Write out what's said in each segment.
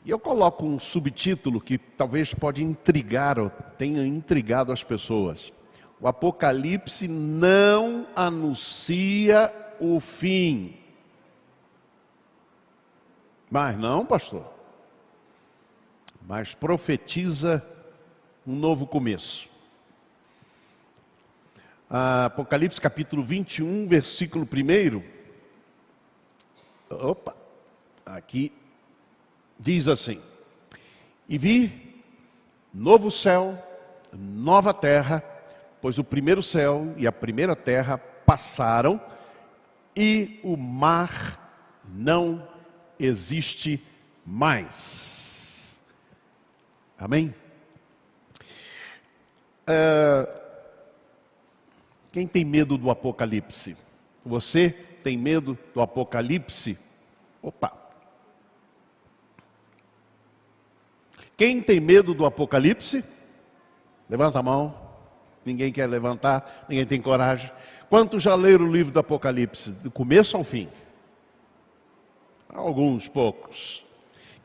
E eu coloco um subtítulo que talvez pode intrigar ou tenha intrigado as pessoas. O Apocalipse não anuncia o fim. Mas não, pastor. Mas profetiza um novo começo. Apocalipse capítulo 21, versículo 1. Aqui diz assim: E vi novo céu, nova terra, pois o primeiro céu e a primeira terra passaram, e o mar não existe mais. Amém? Quem tem medo do Apocalipse? Você tem medo do Apocalipse? Quem tem medo do Apocalipse? Levanta a mão. Ninguém quer levantar, ninguém tem coragem. Quantos já leram o livro do Apocalipse, do começo ao fim? Alguns, poucos.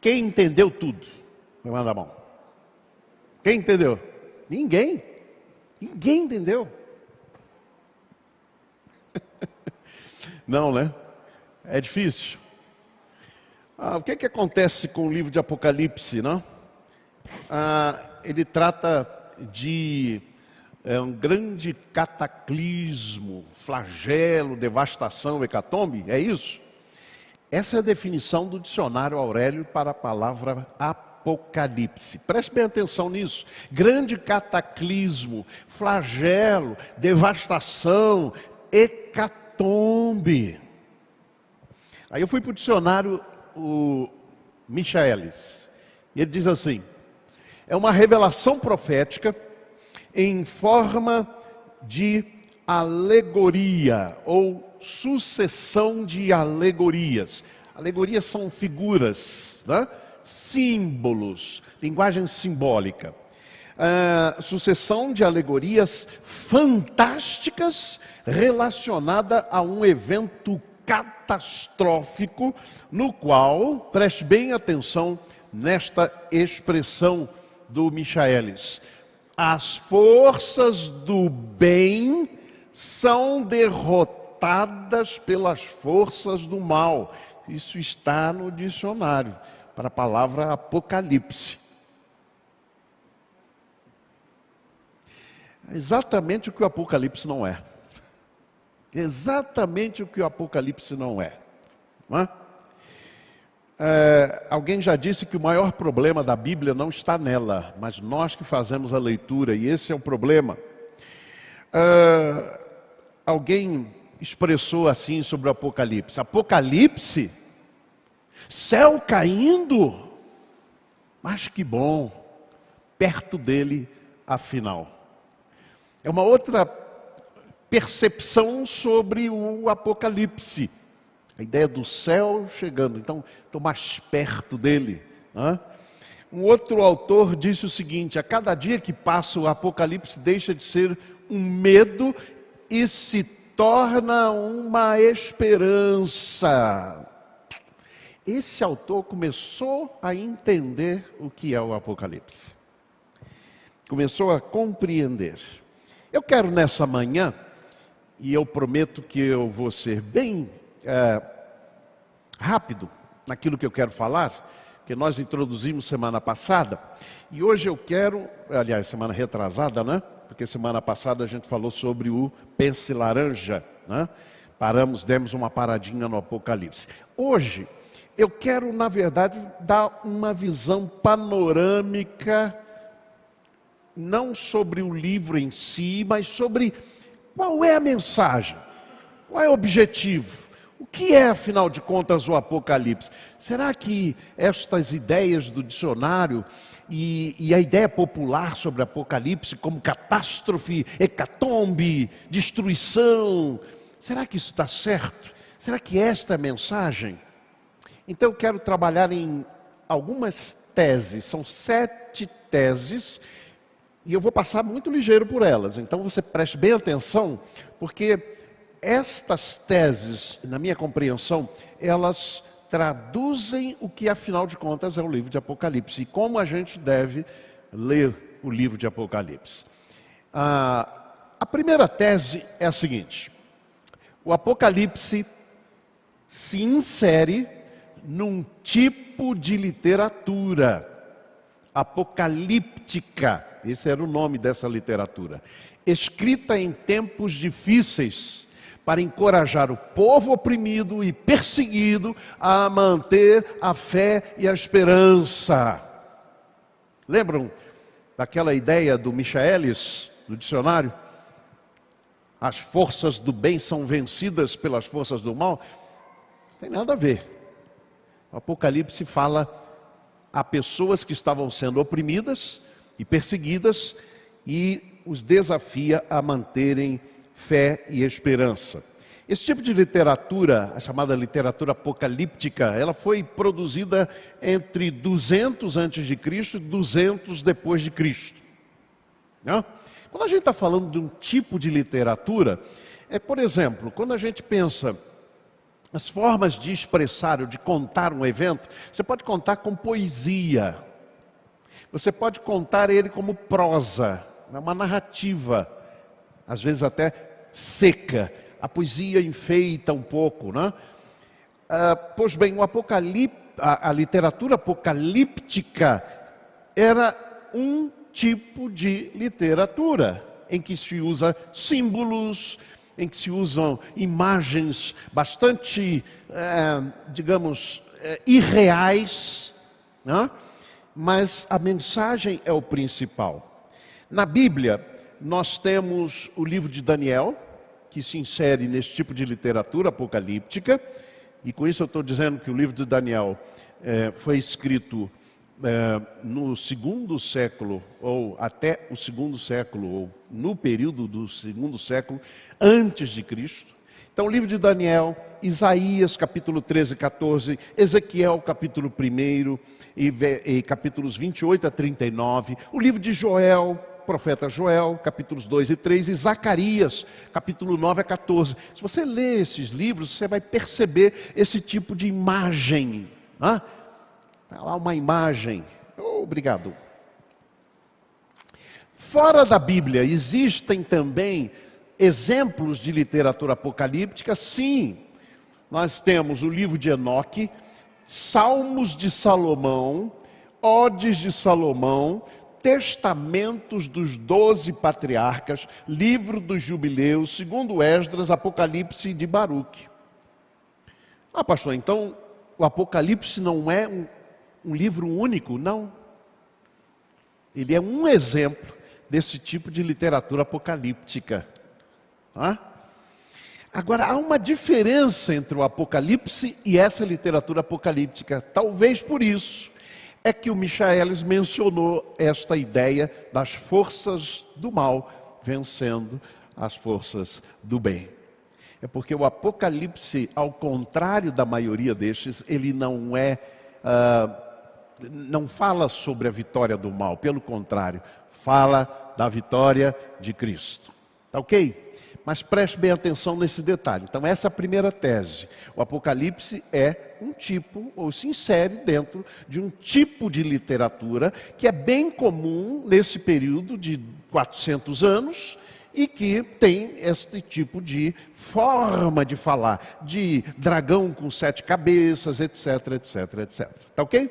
Quem entendeu tudo? Levanta a mão. Quem entendeu? Ninguém. Ninguém entendeu. Não, né? É difícil. O que acontece com o livro de Apocalipse, não? Ele trata de um grande cataclismo, flagelo, devastação, hecatombe, é isso? Essa é a definição do dicionário Aurélio para a palavra Apocalipse. Preste bem atenção nisso. Grande cataclismo, flagelo, devastação, hecatombe. Aí eu fui para o dicionário, o Michaelis, e ele diz assim: é uma revelação profética em forma de alegoria ou sucessão de alegorias. Alegorias são figuras, né? Símbolos, linguagem simbólica. Sucessão de alegorias fantásticas relacionada a um evento catastrófico, no qual, preste bem atenção nesta expressão do Michaelis, as forças do bem são derrotadas pelas forças do mal. Isso está no dicionário para a palavra Apocalipse. É exatamente o que o Apocalipse não é. Exatamente o que o Apocalipse não é. Não é? Alguém já disse que o maior problema da Bíblia não está nela, mas nós que fazemos a leitura, e esse é o problema. Alguém expressou assim sobre o Apocalipse: Apocalipse, céu caindo, mas que bom, perto dele afinal. É uma outra percepção sobre o Apocalipse. A ideia do céu chegando, então estou mais perto dele. Né? Um outro autor disse o seguinte: a cada dia que passa o Apocalipse deixa de ser um medo e se torna uma esperança. Esse autor começou a entender o que é o Apocalipse. Começou a compreender. Eu quero nessa manhã, e eu prometo que eu vou ser bem rápido naquilo que eu quero falar, que nós introduzimos semana passada, e hoje eu quero, aliás, semana retrasada, né? Porque semana passada a gente falou sobre o pense laranja, né? Demos uma paradinha no Apocalipse. Hoje, eu quero, na verdade, dar uma visão panorâmica, não sobre o livro em si, mas sobre qual é a mensagem, qual é o objetivo. O que é, afinal de contas, o Apocalipse? Será que estas ideias do dicionário e a ideia popular sobre Apocalipse como catástrofe, hecatombe, destruição, será que isso está certo? Será que esta é a mensagem? Então eu quero trabalhar em algumas teses, são 7 teses, e eu vou passar muito ligeiro por elas. Então você preste bem atenção, porque estas teses, na minha compreensão, elas traduzem o que, afinal de contas, é o livro de Apocalipse. E como a gente deve ler o livro de Apocalipse. A primeira tese é a seguinte: o Apocalipse se insere num tipo de literatura apocalíptica. Esse era o nome dessa literatura. Escrita em tempos difíceis, para encorajar o povo oprimido e perseguido a manter a fé e a esperança. Lembram daquela ideia do Michaelis, do dicionário? As forças do bem são vencidas pelas forças do mal? Não tem nada a ver. O Apocalipse fala a pessoas que estavam sendo oprimidas e perseguidas e os desafia a manterem fé e esperança. Esse tipo de literatura, a chamada literatura apocalíptica, ela foi produzida entre 200 antes de Cristo e 200 depois de Cristo. Não? Quando a gente está falando de um tipo de literatura, por exemplo, quando a gente pensa as formas de expressar ou de contar um evento, você pode contar com poesia, você pode contar ele como prosa, uma narrativa, às vezes até seca. A poesia enfeita um pouco, né? Pois bem, a literatura apocalíptica era um tipo de literatura em que se usa símbolos, em que se usam imagens bastante, irreais, né? Mas a mensagem é o principal. Na Bíblia, nós temos o livro de Daniel, que se insere nesse tipo de literatura apocalíptica, e com isso eu estou dizendo que o livro de Daniel foi escrito no segundo século, ou até o segundo século, ou no período do segundo século, antes de Cristo. Então o livro de Daniel, Isaías capítulo 13 e 14, Ezequiel capítulo 1 e capítulos 28 a 39, o livro de Joel, profeta Joel, capítulos 2 e 3, e Zacarias, capítulo 9 a 14. Se você lê esses livros, você vai perceber esse tipo de imagem. Está lá uma imagem. Obrigado. Fora da Bíblia, existem também exemplos de literatura apocalíptica? Sim. Nós temos o livro de Enoque, Salmos de Salomão, Odes de Salomão, Testamentos dos 12 patriarcas, Livro dos Jubileus, segundo Esdras, Apocalipse de Baruque. Pastor, então o Apocalipse não é um livro único? Não. Ele é um exemplo desse tipo de literatura apocalíptica. Agora, há uma diferença entre o Apocalipse e essa literatura apocalíptica. Talvez por isso é que o Michaelis mencionou esta ideia das forças do mal vencendo as forças do bem. É porque o Apocalipse, ao contrário da maioria destes, ele não fala sobre a vitória do mal. Pelo contrário, fala da vitória de Cristo. Tá ok? Mas preste bem atenção nesse detalhe. Então essa é a primeira tese. O Apocalipse é um tipo, ou se insere dentro de um tipo de literatura que é bem comum nesse período de 400 anos e que tem este tipo de forma de falar, de dragão com 7 cabeças, etc, etc, etc. Tá ok?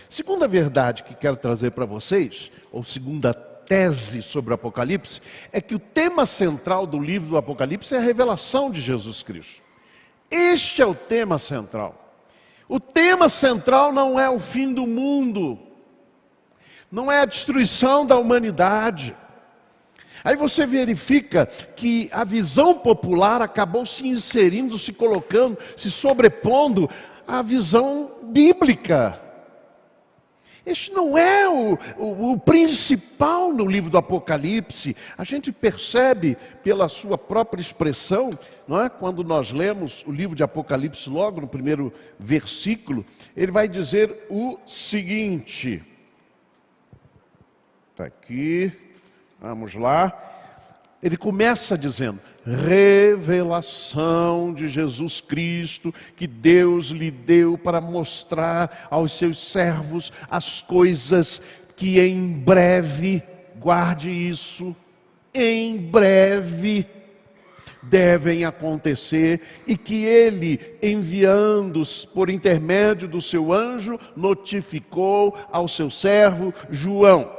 Segunda verdade que quero trazer para vocês, ou segunda tese sobre o Apocalipse, é que o tema central do livro do Apocalipse é a revelação de Jesus Cristo. Este é o tema central. O tema central não é o fim do mundo, não é a destruição da humanidade. Aí você verifica que a visão popular acabou se inserindo, se colocando, se sobrepondo à visão bíblica. Este não é o principal no livro do Apocalipse. A gente percebe pela sua própria expressão, não é? Quando nós lemos o livro de Apocalipse, logo no primeiro versículo, ele vai dizer o seguinte. Está aqui, vamos lá. Ele começa dizendo: revelação de Jesus Cristo, que Deus lhe deu para mostrar aos seus servos as coisas que em breve, guarde isso, em breve devem acontecer, e que ele, enviando-os por intermédio do seu anjo, notificou ao seu servo João.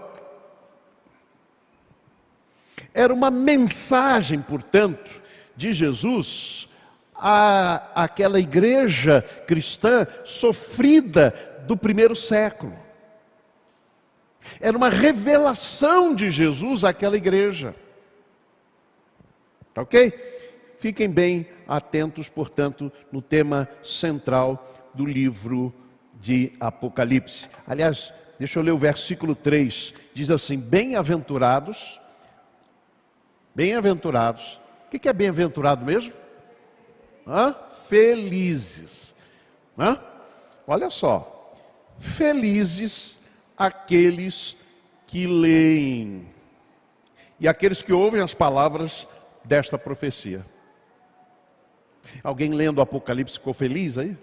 Era uma mensagem, portanto, de Jesus àquela igreja cristã sofrida do primeiro século. Era uma revelação de Jesus àquela igreja. Tá ok? Fiquem bem atentos, portanto, no tema central do livro de Apocalipse. Aliás, deixa eu ler o versículo 3. Diz assim: bem-aventurados. Bem-aventurados. O que é bem-aventurado mesmo? Felizes. Olha só. Felizes aqueles que leem e aqueles que ouvem as palavras desta profecia. Alguém lendo o Apocalipse ficou feliz aí?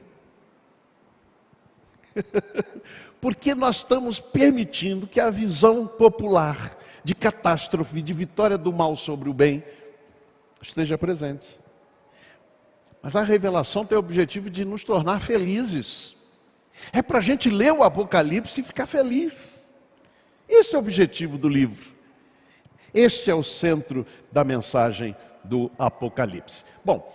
Porque nós estamos permitindo que a visão popular de catástrofe, de vitória do mal sobre o bem, esteja presente. Mas a revelação tem o objetivo de nos tornar felizes. É para a gente ler o Apocalipse e ficar feliz. Esse é o objetivo do livro. Este é o centro da mensagem do Apocalipse. Bom,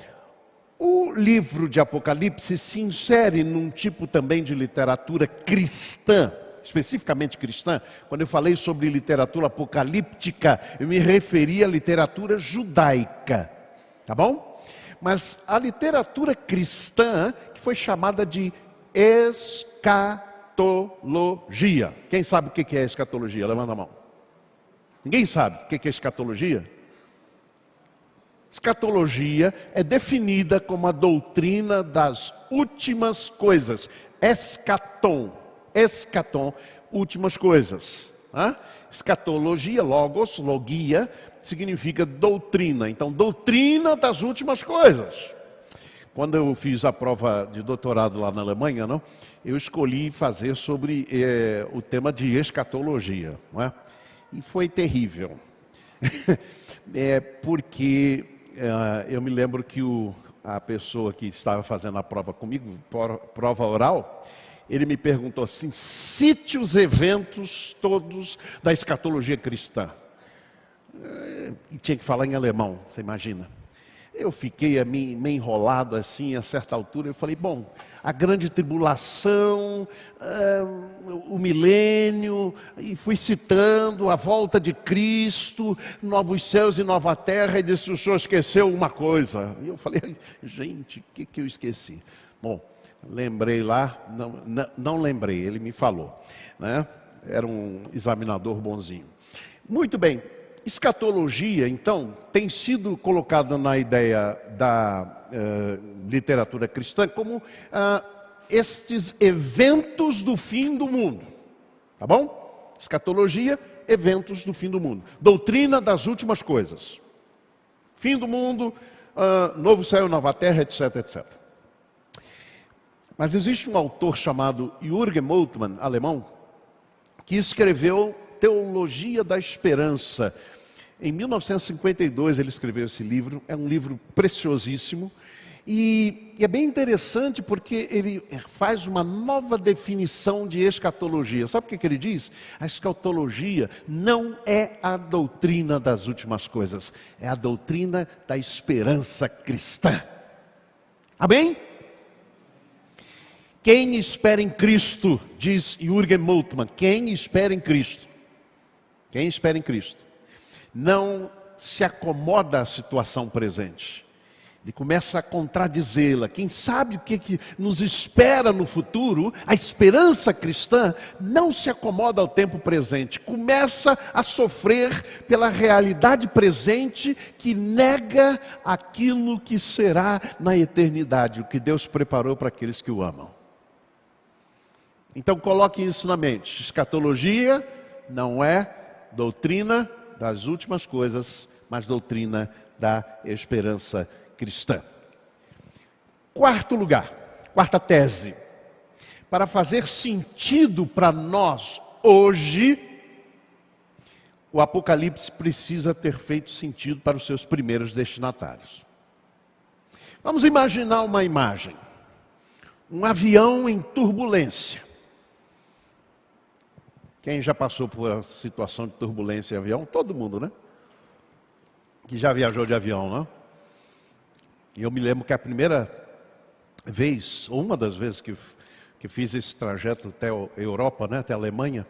o livro de Apocalipse se insere num tipo também de literatura cristã, especificamente cristã. Quando eu falei sobre literatura apocalíptica, eu me referi à literatura judaica, tá bom? Mas a literatura cristã, que foi chamada de escatologia. Quem sabe o que é escatologia? Levanta a mão. Ninguém sabe o que é escatologia? Escatologia é definida como a doutrina das últimas coisas. Escatom, últimas coisas. Escatologia, logos, logia, significa doutrina. Então, doutrina das últimas coisas. Quando eu fiz a prova de doutorado lá na Alemanha, eu escolhi fazer sobre o tema de escatologia. Não é? E foi terrível. Porque eu me lembro que a pessoa que estava fazendo a prova comigo, prova oral, ele me perguntou assim: cite os eventos todos da escatologia cristã. E tinha que falar em alemão, você imagina. Eu fiquei meio enrolado assim, a certa altura. Eu falei, bom, a grande tribulação, o milênio, e fui citando a volta de Cristo, novos céus e nova terra, e disse: o senhor esqueceu uma coisa. E eu falei, gente, o que eu esqueci? Bom, lembrei lá, não lembrei, ele me falou, né? Era um examinador bonzinho. Muito bem. Escatologia, então, tem sido colocada na ideia da literatura cristã como estes eventos do fim do mundo. Tá bom? Escatologia, eventos do fim do mundo. Doutrina das últimas coisas. Fim do mundo, novo céu, nova terra, etc, etc. Mas existe um autor chamado Jürgen Moltmann, alemão, que escreveu Teologia da Esperança. Em 1952 ele escreveu esse livro, é um livro preciosíssimo, e é bem interessante porque ele faz uma nova definição de escatologia. Sabe o que ele diz? A escatologia não é a doutrina das últimas coisas, é a doutrina da esperança cristã. Amém? Quem espera em Cristo, diz Jürgen Moltmann, quem espera em Cristo, não se acomoda à situação presente. Ele começa a contradizê-la. Quem sabe o que nos espera no futuro, a esperança cristã não se acomoda ao tempo presente. Começa a sofrer pela realidade presente que nega aquilo que será na eternidade, o que Deus preparou para aqueles que o amam. Então coloque isso na mente. Escatologia não é doutrina das últimas coisas, mas doutrina da esperança cristã. Quarto lugar, quarta tese. Para fazer sentido para nós hoje, o Apocalipse precisa ter feito sentido para os seus primeiros destinatários. Vamos imaginar uma imagem. Um avião em turbulência. Quem já passou por uma situação de turbulência em avião? Todo mundo, né? Que já viajou de avião, né? E eu me lembro que a primeira vez, ou uma das vezes que fiz esse trajeto até a Europa, né? Até a Alemanha,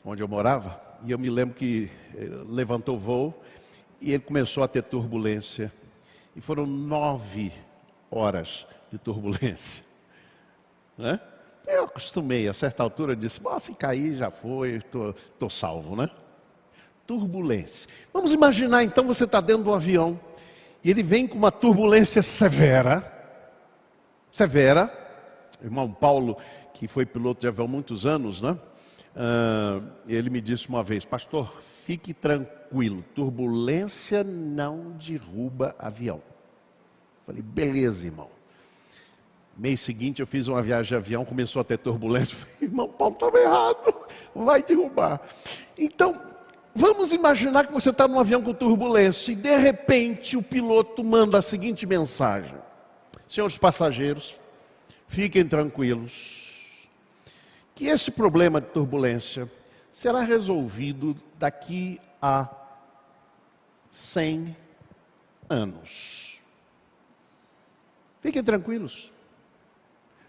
onde eu morava, e eu me lembro que levantou o voo e ele começou a ter turbulência. E foram 9 horas de turbulência. Né? Eu acostumei, a certa altura, disse, se cair já foi, estou salvo, né? Turbulência. Vamos imaginar então, você está dentro do avião, e ele vem com uma turbulência severa. Irmão Paulo, que foi piloto de avião há muitos anos, né? Ele me disse uma vez, pastor, fique tranquilo, turbulência não derruba avião. Falei, beleza, irmão. Mês seguinte eu fiz uma viagem de avião, começou a ter turbulência. Falei, irmão Paulo, estava errado, vai derrubar. Então, vamos imaginar que você está num avião com turbulência e de repente o piloto manda a seguinte mensagem. Senhores passageiros, fiquem tranquilos, que esse problema de turbulência será resolvido daqui a 100 anos. Fiquem tranquilos.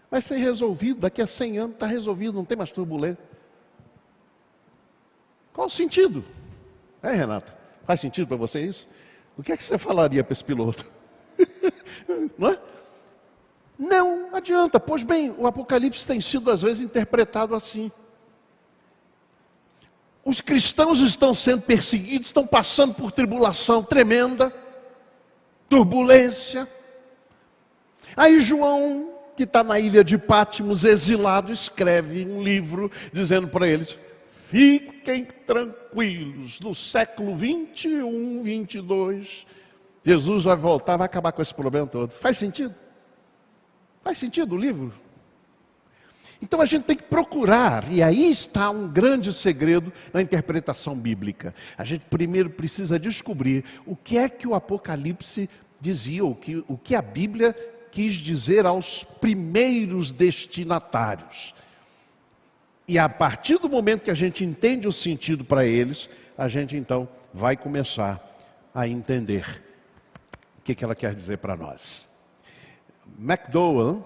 Vai ser resolvido, daqui a 100 anos está resolvido, não tem mais turbulência. Qual o sentido? Renata, faz sentido para você isso? O que é que você falaria para esse piloto? Não é? Não adianta. Pois bem, o Apocalipse tem sido às vezes interpretado assim. Os cristãos estão sendo perseguidos, estão passando por tribulação tremenda, turbulência. Aí João, que está na ilha de Patmos, exilado, escreve um livro dizendo para eles, fiquem tranquilos, no século 21, 22, Jesus vai voltar, vai acabar com esse problema todo. Faz sentido? Faz sentido o livro? Então a gente tem que procurar, e aí está um grande segredo na interpretação bíblica. A gente primeiro precisa descobrir o que é que o Apocalipse dizia, o que a Bíblia quis dizer aos primeiros destinatários. E a partir do momento que a gente entende o sentido para eles, a gente então vai começar a entender o que ela quer dizer para nós. McDowell,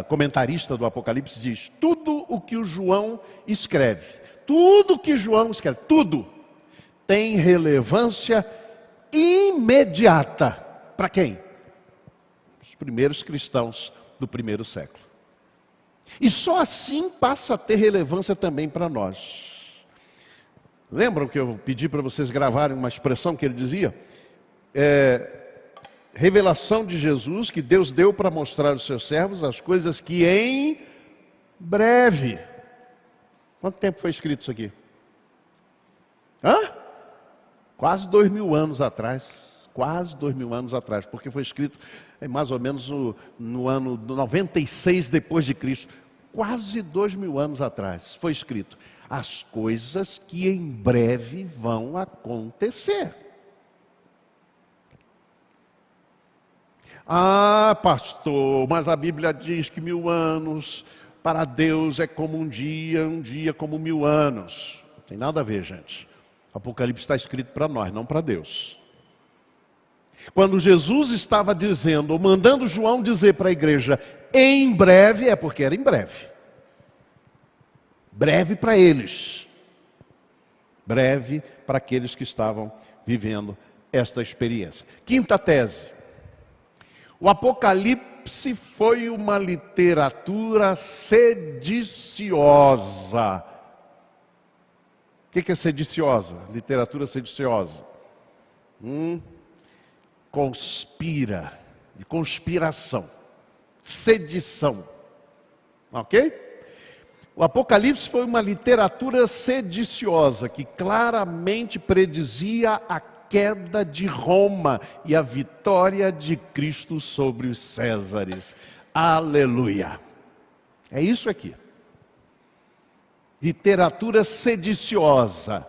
comentarista do Apocalipse, diz, tudo o que o João escreve, tudo tem relevância imediata. Para quem? Os primeiros cristãos do primeiro século. E só assim passa a ter relevância também para nós. Lembram que eu pedi para vocês gravarem uma expressão que ele dizia? Revelação de Jesus que Deus deu para mostrar aos seus servos as coisas que em breve. Quanto tempo foi escrito isso aqui? Quase 2000 anos atrás. Quase 2000 anos atrás, porque foi escrito mais ou menos no ano 96 depois de Cristo. Quase 2000 anos atrás foi escrito as coisas que em breve vão acontecer. Pastor, mas a Bíblia diz que 1000 anos para Deus é como um dia como 1000 anos. Não tem nada a ver, gente. O Apocalipse está escrito para nós, não para Deus. Quando Jesus estava dizendo, ou mandando João dizer para a igreja, em breve, é porque era em breve. Breve para eles. Breve para aqueles que estavam vivendo esta experiência. Quinta tese. O Apocalipse foi uma literatura sediciosa. O que é sediciosa? Literatura sediciosa. Conspira, de conspiração, sedição, ok? O Apocalipse foi uma literatura sediciosa que claramente predizia a queda de Roma e a vitória de Cristo sobre os Césares. Aleluia! É isso aqui. Literatura sediciosa.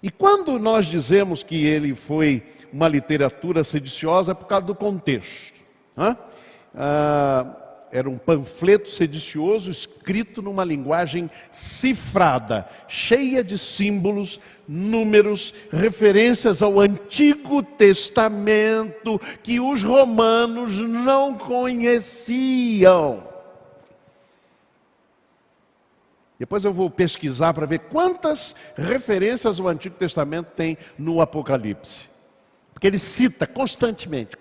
E quando nós dizemos que ele foi uma literatura sediciosa, é por causa do contexto. Era um panfleto sedicioso escrito numa linguagem cifrada, cheia de símbolos, números, referências ao Antigo Testamento que os romanos não conheciam. Depois eu vou pesquisar para ver quantas referências o Antigo Testamento tem no Apocalipse. Porque ele cita constantemente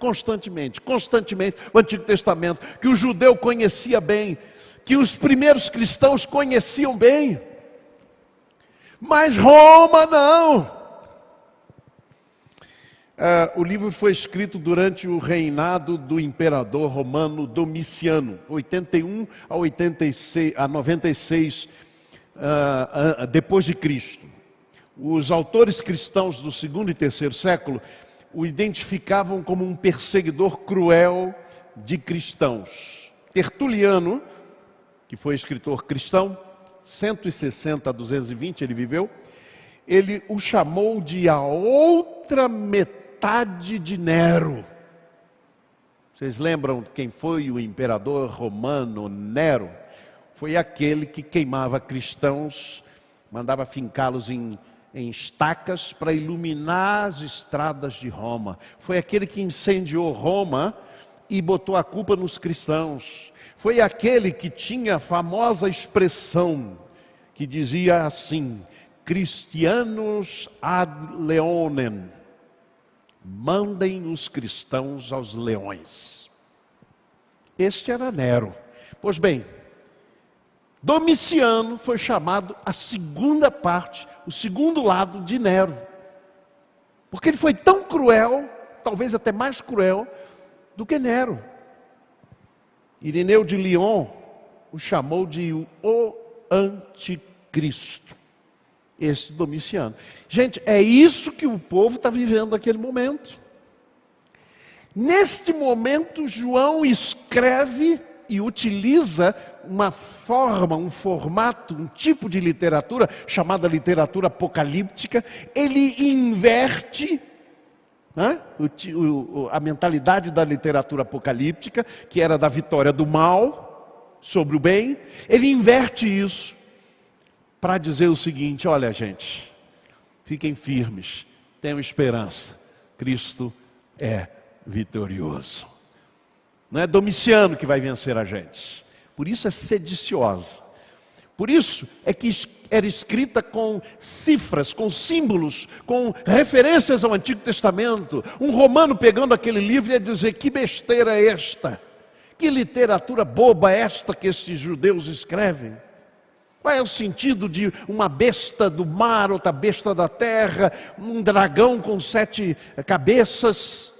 o Antigo Testamento, que o judeu conhecia bem, que os primeiros cristãos conheciam bem. Mas Roma não. O livro foi escrito durante o reinado do imperador romano Domiciano, 81 a 96 depois de Cristo. Os autores cristãos do segundo e terceiro século o identificavam como um perseguidor cruel de cristãos. Tertuliano, que foi escritor cristão, 160 a 220 ele viveu, ele o chamou de a outra metade de Nero. Vocês lembram quem foi o imperador romano Nero? Foi aquele que queimava cristãos, mandava fincá-los em estacas para iluminar as estradas de Roma. Foi aquele que incendiou Roma e botou a culpa nos cristãos. Foi aquele que tinha a famosa expressão que dizia assim: Christianus ad leonem, mandem os cristãos aos leões. Este era Nero. Pois bem, Domiciano foi chamado a segunda parte, o segundo lado de Nero. Porque ele foi tão cruel, talvez até mais cruel, do que Nero. Irineu de Lyon o chamou de o anticristo. Este Domiciano. Gente, é isso que o povo está vivendo naquele momento. Neste momento, João escreve e utiliza uma forma, um formato, um tipo de literatura chamada literatura apocalíptica. Ele inverte a mentalidade da literatura apocalíptica, que era da vitória do mal sobre o bem. Ele inverte isso para dizer o seguinte: olha, gente, fiquem firmes, tenham esperança, Cristo é vitorioso. Não é Domiciano que vai vencer a gente. Por isso é sediciosa. Por isso é que era escrita com cifras, com símbolos, com referências ao Antigo Testamento. Um romano pegando aquele livro ia dizer: que besteira é esta? Que literatura boba é esta que esses judeus escrevem? Qual é o sentido de uma besta do mar, outra besta da terra, um dragão com 7 cabeças?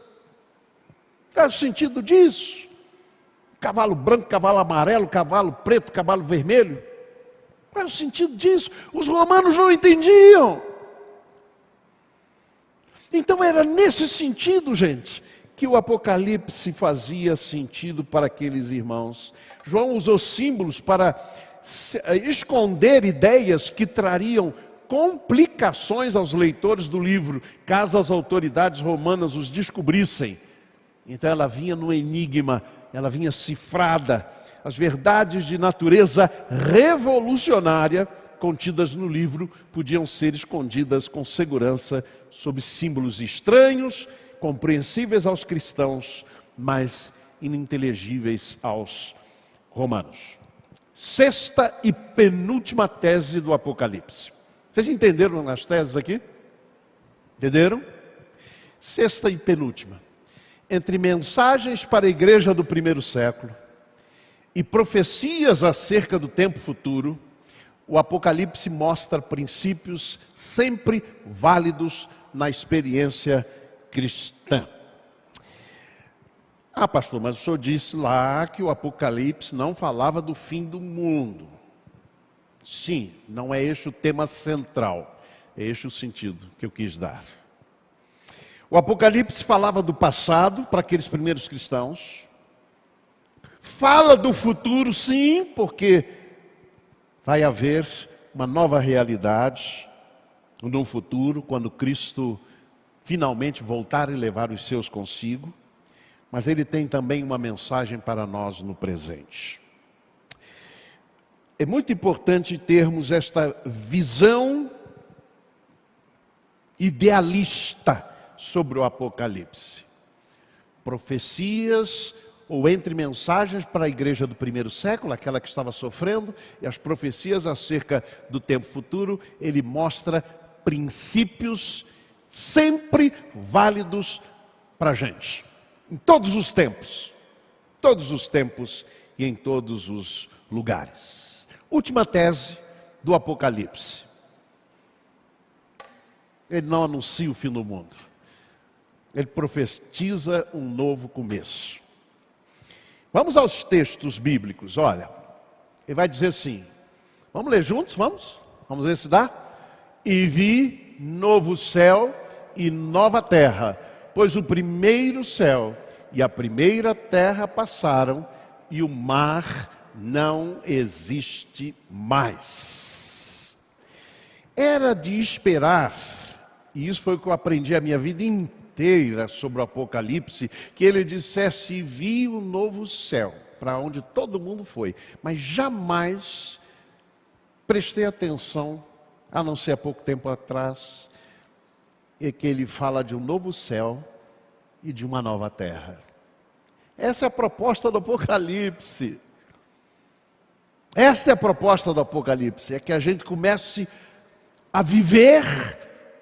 Qual é o sentido disso? Cavalo branco, cavalo amarelo, cavalo preto, cavalo vermelho. Qual é o sentido disso? Os romanos não entendiam. Então era nesse sentido, gente, que o Apocalipse fazia sentido para aqueles irmãos. João usou símbolos para esconder ideias que trariam complicações aos leitores do livro, caso as autoridades romanas os descobrissem. Então ela vinha no enigma, ela vinha cifrada. As verdades de natureza revolucionária contidas no livro podiam ser escondidas com segurança sob símbolos estranhos, compreensíveis aos cristãos, mas ininteligíveis aos romanos. Sexta e penúltima tese do Apocalipse. Vocês entenderam as teses aqui? Entenderam? Sexta e penúltima. Entre mensagens para a igreja do primeiro século e profecias acerca do tempo futuro, o Apocalipse mostra princípios sempre válidos na experiência cristã. Ah, pastor, mas o senhor disse lá que o Apocalipse não falava do fim do mundo. Sim, não é este o tema central. É este o sentido que eu quis dar. O Apocalipse falava do passado para aqueles primeiros cristãos. Fala do futuro, sim, porque vai haver uma nova realidade no futuro, quando Cristo finalmente voltar e levar os seus consigo. Mas ele tem também uma mensagem para nós no presente. É muito importante termos esta visão idealista sobre o Apocalipse. Profecias ou entre mensagens para a igreja do primeiro século, aquela que estava sofrendo, e as profecias acerca do tempo futuro, ele mostra princípios sempre válidos para a gente. Em todos os tempos e em todos os lugares. Última tese do Apocalipse. Ele não anuncia o fim do mundo. Ele profetiza um novo começo. Vamos aos textos bíblicos, olha. Ele vai dizer assim, vamos ler juntos, vamos? Vamos ver se dá? E vi novo céu e nova terra, pois o primeiro céu e a primeira terra passaram e o mar não existe mais. Era de esperar, e isso foi o que eu aprendi a minha vida inteira sobre o Apocalipse, que ele dissesse, vi o novo céu, para onde todo mundo foi, mas jamais prestei atenção, a não ser há pouco tempo atrás, é que ele fala de um novo céu e de uma nova terra. Essa é a proposta do Apocalipse. Esta é a proposta do Apocalipse, é que a gente comece a viver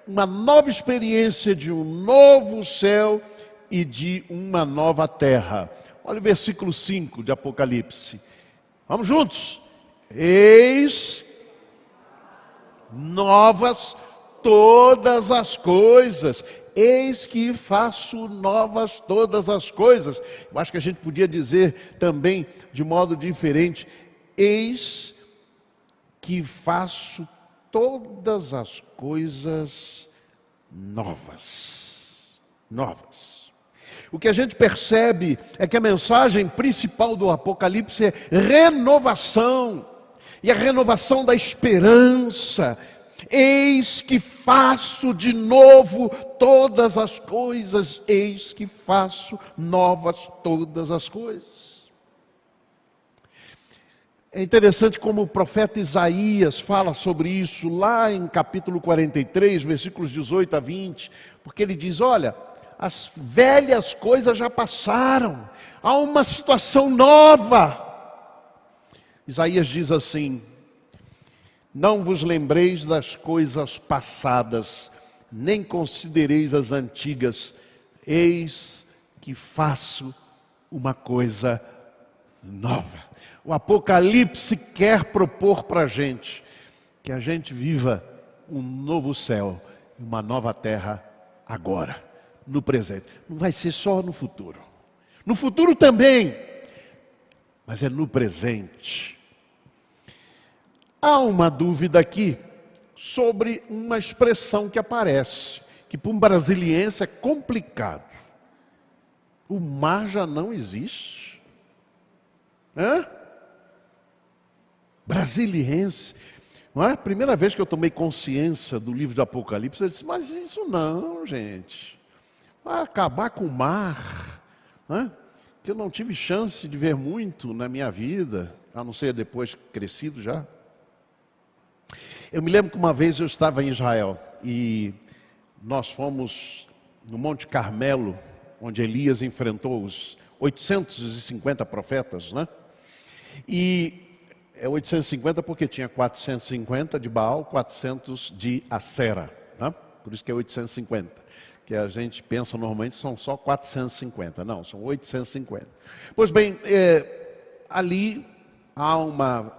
uma nova experiência de um novo céu e de uma nova terra. Olha o versículo 5 de Apocalipse. Vamos juntos. Eis novas todas as coisas. Eis que faço novas todas as coisas. Eu acho que a gente podia dizer também de modo diferente. Eis que faço todas as coisas novas. Novas. O que a gente percebe é que a mensagem principal do Apocalipse é renovação. E a renovação da esperança. Eis que faço de novo todas as coisas. Eis que faço novas todas as coisas. É interessante como o profeta Isaías fala sobre isso lá em capítulo 43, versículos 18 a 20. Porque ele diz, olha, as velhas coisas já passaram. Há uma situação nova. Isaías diz assim, não vos lembreis das coisas passadas, nem considereis as antigas. Eis que faço uma coisa nova. O Apocalipse quer propor para a gente que a gente viva um novo céu, uma nova terra agora, no presente. Não vai ser só no futuro. No futuro também, mas é no presente. Há uma dúvida aqui sobre uma expressão que aparece, que para um brasiliense é complicado. O mar já não existe? Hã? Brasiliense. Não é? A primeira vez que eu tomei consciência do livro de Apocalipse, eu disse, mas isso não, gente. Vai acabar com o mar. Não é? Que eu não tive chance de ver muito na minha vida, a não ser depois crescido já. Eu me lembro que uma vez eu estava em Israel e nós fomos no Monte Carmelo, onde Elias enfrentou os 850 profetas, né? E é 850 porque tinha 450 de Baal, 400 de Acera, né? Por isso que é 850. Que a gente pensa normalmente são só 450, não, são 850. Pois bem, ali há uma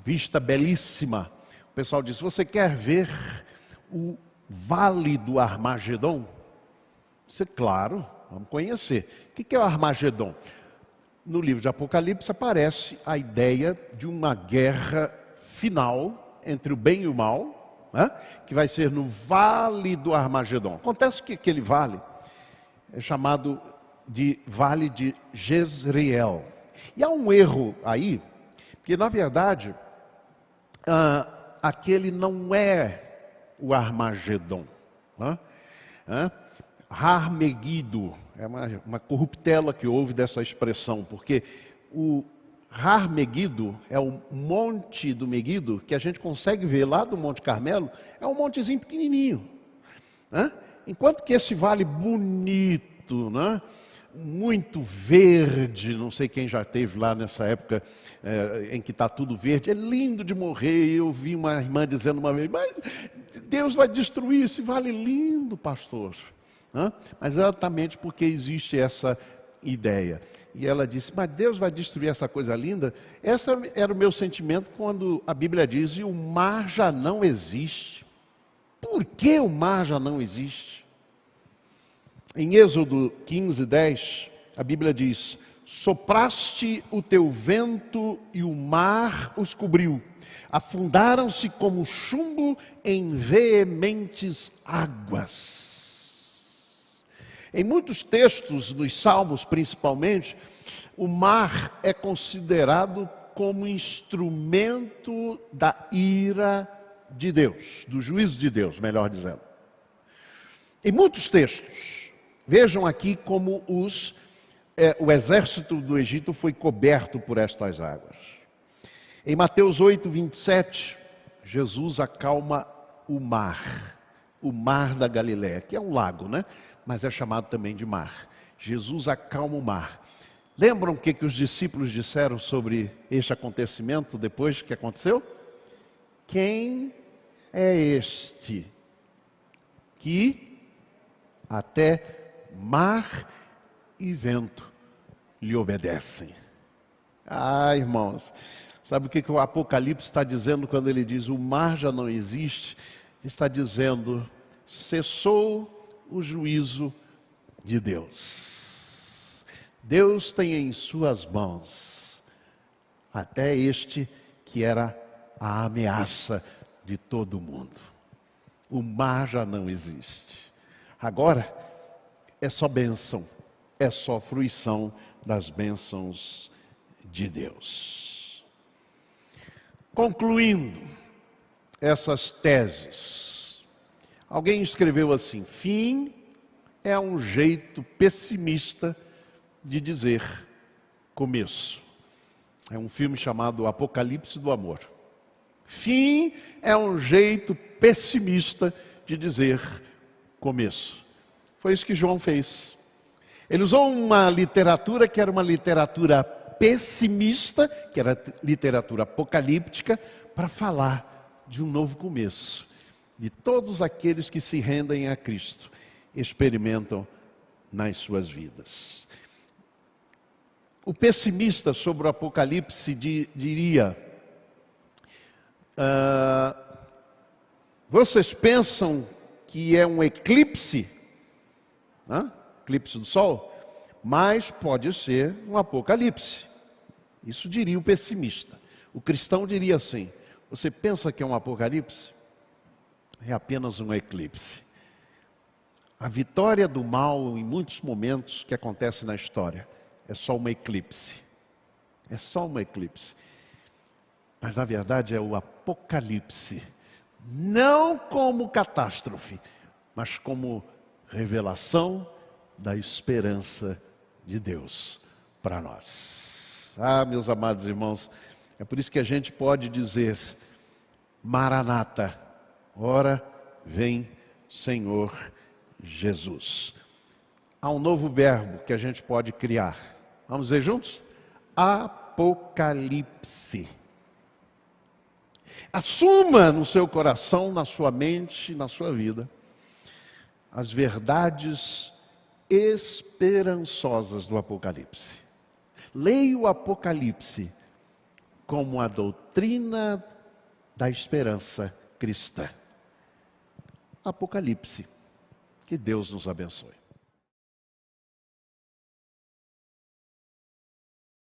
vista belíssima. O pessoal diz, você quer ver o Vale do Armagedon? Isso é claro, vamos conhecer. O que é o Armagedon? No livro de Apocalipse aparece a ideia de uma guerra final entre o bem e o mal, né? Que vai ser no Vale do Armagedon. Acontece que aquele vale é chamado de Vale de Jezreel. E há um erro aí, porque na verdade, aquele não é o Armagedon. Har-Megido, é uma corruptela que houve dessa expressão, porque o Har-Megido é o monte do Megido, que a gente consegue ver lá do Monte Carmelo, é um montezinho pequenininho. Enquanto que esse vale bonito, muito verde, não sei quem já esteve lá nessa época em que está tudo verde, é lindo de morrer. Eu vi uma irmã dizendo uma vez, mas Deus vai destruir esse vale lindo, pastor. Mas exatamente porque existe essa ideia. E ela disse, mas Deus vai destruir essa coisa linda? Esse era o meu sentimento quando a Bíblia diz, e o mar já não existe. Por que o mar já não existe? Em Êxodo 15:10, a Bíblia diz, sopraste o teu vento e o mar os cobriu. Afundaram-se como chumbo em veementes águas. Em muitos textos, nos Salmos principalmente, o mar é considerado como instrumento da ira de Deus, do juízo de Deus, melhor dizendo. Em muitos textos, vejam aqui como o exército do Egito foi coberto por estas águas. Em Mateus 8:27, Jesus acalma o mar da Galileia, que é um lago, mas é chamado também de mar. Jesus acalma o mar. Lembram o que os discípulos disseram sobre este acontecimento depois que aconteceu? Quem é este que até mar e vento lhe obedecem? Irmãos, sabe o que o Apocalipse está dizendo quando ele diz o mar já não existe? Ele está dizendo, cessou o juízo de Deus. Deus tem em suas mãos até este que era a ameaça de todo mundo. O mar já não existe. Agora é só bênção, é só fruição das bênçãos de Deus. Concluindo essas teses, alguém escreveu assim, fim é um jeito pessimista de dizer começo. É um filme chamado Apocalipse do Amor. Fim é um jeito pessimista de dizer começo. Foi isso que João fez. Ele usou uma literatura que era uma literatura pessimista, que era literatura apocalíptica, para falar de um novo começo. De todos aqueles que se rendem a Cristo, experimentam nas suas vidas. O pessimista sobre o Apocalipse diria, vocês pensam que é um eclipse? Eclipse do sol? Mas pode ser um apocalipse. Isso diria o pessimista. O cristão diria assim, você pensa que é um apocalipse? É apenas um eclipse. A vitória do mal, em muitos momentos que acontece na história, é só uma eclipse. É só uma eclipse. Mas na verdade é o apocalipse. Não como catástrofe, mas como revelação da esperança de Deus para nós. Meus amados irmãos, é por isso que a gente pode dizer, Maranata, ora vem Senhor Jesus. Há um novo verbo que a gente pode criar. Vamos ver juntos? Apocalipse. Assuma no seu coração, na sua mente, na sua vida, as verdades esperançosas do Apocalipse. Leia o Apocalipse como a doutrina da esperança cristã. Apocalipse. Que Deus nos abençoe.